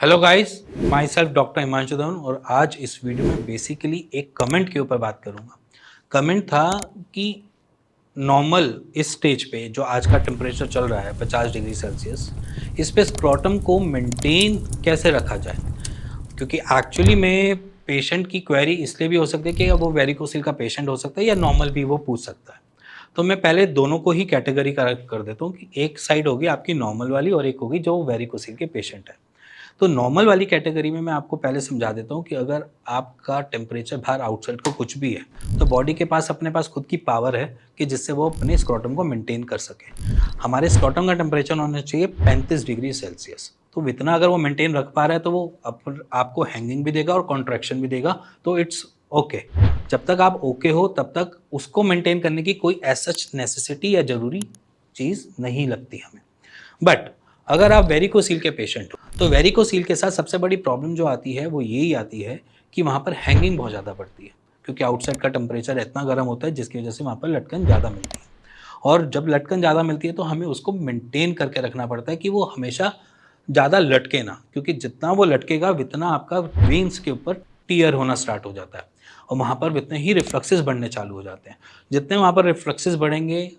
Hello guys, my self doctor Himanshu Dhawan और आज इस वीडियो में बेसिकली एक कमेंट के ऊपर बात करूंगा। कमेंट था कि नॉर्मल इस स्टेज पे जो आज का टेम्परेचर चल रहा है 50 डिग्री सेल्सियस, इस पे स्क्रॉटम को मेंटेन कैसे रखा जाए। क्योंकि एक्चुअली में पेशेंट की क्वेरी इसलिए भी हो सकती है कि वो वेरिकोसिल का पेशेंट हो सकता है या नॉर्मल भी वो पूछ सकता है। तो मैं पहले दोनों को ही कैटेगरी कर देता हूँ कि एक साइड होगी आपकी नॉर्मल वाली और एक होगी जो वेरिकोसिल के पेशेंट है। तो नॉर्मल वाली कैटेगरी में मैं आपको पहले समझा देता हूँ कि अगर आपका टेम्परेचर बाहर आउटसाइड को कुछ भी है तो बॉडी के पास अपने पास खुद की पावर है कि जिससे वो अपने स्क्रॉटम को मेंटेन कर सके। हमारे स्क्रॉटम का टेम्परेचर होना चाहिए 35 डिग्री सेल्सियस। तो इतना अगर वो मेंटेन रख पा रहा है तो वो आपको हैंगिंग भी देगा और कॉन्ट्रैक्शन भी देगा। तो इट्स ओके। जब तक आप ओके हो तब तक उसको मेंटेन करने की कोई ऐसा नेसेसिटी या ज़रूरी चीज़ नहीं लगती हमें। बट अगर आप वेरिकोसील के पेशेंट हो तो वेरिकोसील के साथ सबसे बड़ी प्रॉब्लम जो आती है वो यही आती है कि वहाँ पर हैंगिंग बहुत ज़्यादा पड़ती है, क्योंकि आउटसाइड का टेम्परेचर इतना गर्म होता है जिसकी वजह से वहाँ पर लटकन ज़्यादा मिलती है। और जब लटकन ज़्यादा मिलती है तो हमें उसको मेंटेन करके रखना पड़ता है कि वो हमेशा ज़्यादा लटके ना, क्योंकि जितना वो लटकेगा उतना आपका वेन्स के ऊपर टीयर होना स्टार्ट हो जाता है और वहाँ पर उतने ही रिफ्लक्सेस बढ़ने चालू हो जाते हैं। जितने वहाँ पर रिफ्लक्सेस बढ़ेंगे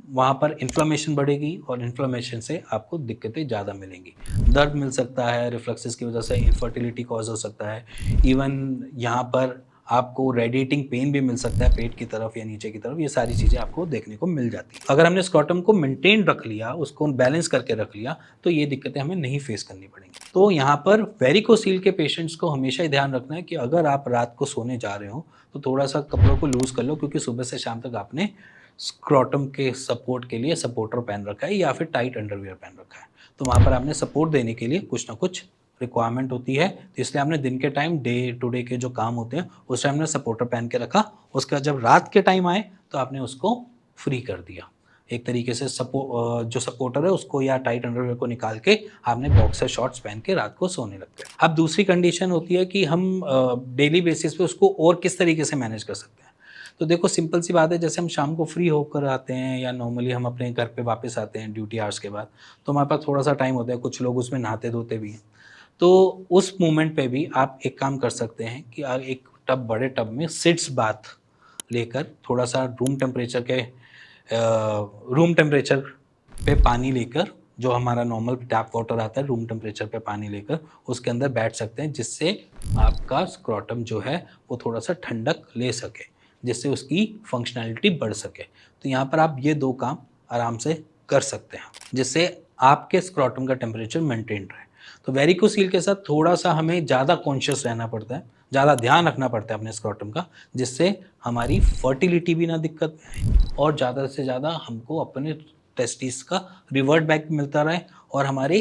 वहाँ पर इन्फ्लेमेशन बढ़ेगी और इन्फ्लेमेशन से आपको दिक्कतें ज़्यादा मिलेंगी। दर्द मिल सकता है, रिफ्लक्सेस की वजह से इनफर्टिलिटी कॉज हो सकता है। इवन यहाँ पर आपको रेडिएटिंग पेन भी मिल सकता है पेट की तरफ या नीचे की तरफ। ये सारी चीज़ें आपको देखने को मिल जाती हैं। अगर हमने स्क्रॉटम को मेंटेन रख लिया, उसको बैलेंस करके रख लिया, तो ये दिक्कतें हमें नहीं फेस करनी पड़ेंगी। तो यहाँ पर वेरिकोसील के पेशेंट्स को हमेशा ही ध्यान रखना है कि अगर आप रात को सोने जा रहे हो तो थोड़ा-सा कपड़ों को लूज़ कर लो, क्योंकि सुबह से शाम तक आपने स्क्रॉटम के सपोर्ट के लिए सपोर्टर पहन रखा है या फिर टाइट अंडरवियर पहन रखा है। तो वहाँ पर आपने सपोर्ट देने के लिए कुछ ना कुछ रिक्वायरमेंट होती है, तो इसलिए आपने दिन के टाइम डे टू डे के जो काम होते हैं उस टाइम ने सपोर्टर पहन के रखा। उसके बाद जब रात के टाइम आए तो आपने उसको फ्री कर दिया। एक तरीके से जो सपोर्टर है उसको या टाइट अंडरवियर को निकाल के आपने बॉक्सर शॉर्ट्स पहन के रात को सोने लग गए। अब दूसरी कंडीशन होती है कि हम डेली बेसिस पे उसको और किस तरीके से मैनेज कर सकते हैं। तो देखो, सिंपल सी बात है, जैसे हम शाम को फ्री होकर आते हैं या नॉर्मली हम अपने घर पे वापस आते हैं ड्यूटी आवर्स के बाद, तो हमारे पास थोड़ा सा टाइम होता है, कुछ लोग उसमें नहाते धोते भी हैं। तो उस मोमेंट पे भी आप एक काम कर सकते हैं कि एक बड़े टब में सिट्स बाथ लेकर थोड़ा सा रूम टेम्परेचर पे पानी लेकर, जो हमारा नॉर्मल टैप वाटर आता है, रूम टेम्परेचर पे पानी लेकर उसके अंदर बैठ सकते हैं, जिससे आपका स्क्रॉटम जो है वो थोड़ा सा ठंडक ले सके, जिससे उसकी फंक्शनैलिटी बढ़ सके। तो यहाँ पर आप ये 2 काम आराम से कर सकते हैं, जिससे आपके स्क्रॉटम का टेम्परेचर मेंटेन रहे। तो वेरिकोसील के साथ थोड़ा-सा हमें ज़्यादा कॉन्शियस रहना पड़ता है, ज़्यादा ध्यान रखना पड़ता है अपने स्क्रॉटम का, जिससे हमारी फर्टिलिटी भी ना दिक्कत में आए और ज़्यादा से ज़्यादा हमको अपने टेस्टिस का रिवर्ट बैक मिलता रहे और हमारे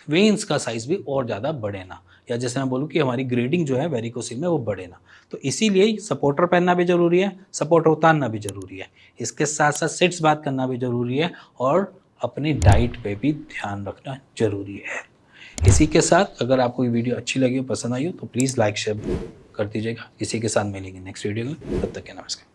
वेन्स का साइज़ भी और ज़्यादा बढ़े ना, या जैसे मैं बोलूँ कि हमारी ग्रेडिंग जो है वेरिकोसिल में वो बढ़े ना। तो इसीलिए सपोर्टर पहनना भी ज़रूरी है, सपोर्टर उतारना भी ज़रूरी है। इसके साथ-साथ सिट्स बात करना भी ज़रूरी है और अपनी डाइट पे भी ध्यान रखना ज़रूरी है। इसी के साथ अगर आपको ये वीडियो अच्छी लगी हो, पसंद आई हो, तो प्लीज़ लाइक शेयर कर दीजिएगा। इसी के साथ मिलेंगे नेक्स्ट वीडियो में। तब तक के नमस्कार।